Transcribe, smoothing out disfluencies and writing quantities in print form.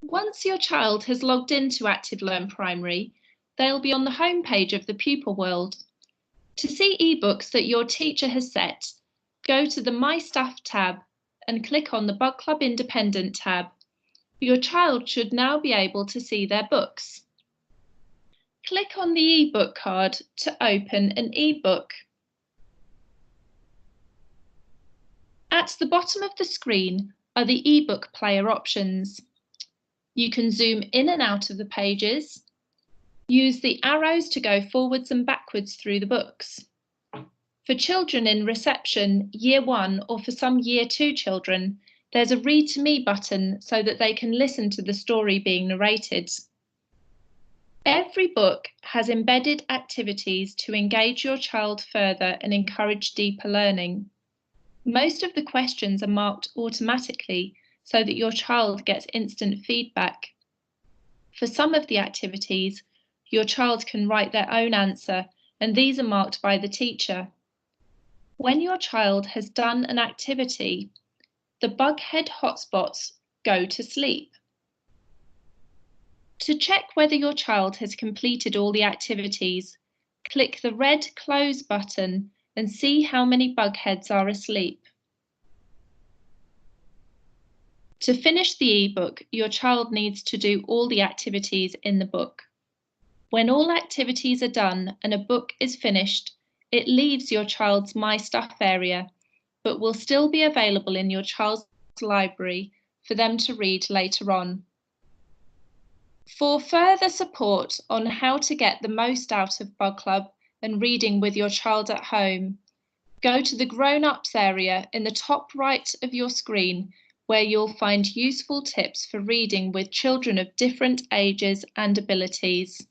Once your child has logged into Active Learn Primary, they'll be on the home page of the Pupil World. To see eBooks that your teacher has set, go to the My Staff tab and click on the Bug Club Independent tab. Your child should now be able to see their books. Click on the eBook card to open an eBook. At the bottom of the screen are the eBook player options. You can zoom in and out of the pages. Use the arrows to go forwards and backwards through the books. For children in reception, Year 1 or for some Year 2 children, there's a Read to Me button so that they can listen to the story being narrated. Every book has embedded activities to engage your child further and encourage deeper learning. Most of the questions are marked automatically so that your child gets instant feedback. For some of the activities, your child can write their own answer, and these are marked by the teacher. When your child has done an activity, the bughead hotspots go to sleep. To check whether your child has completed all the activities, click the red Close button and see how many bugheads are asleep. To finish the eBook, your child needs to do all the activities in the book. When all activities are done and a book is finished, it leaves your child's My Stuff area, but will still be available in your child's library for them to read later on. For further support on how to get the most out of Bug Club and reading with your child at home, go to the Grown-ups area in the top right of your screen, where you'll find useful tips for reading with children of different ages and abilities.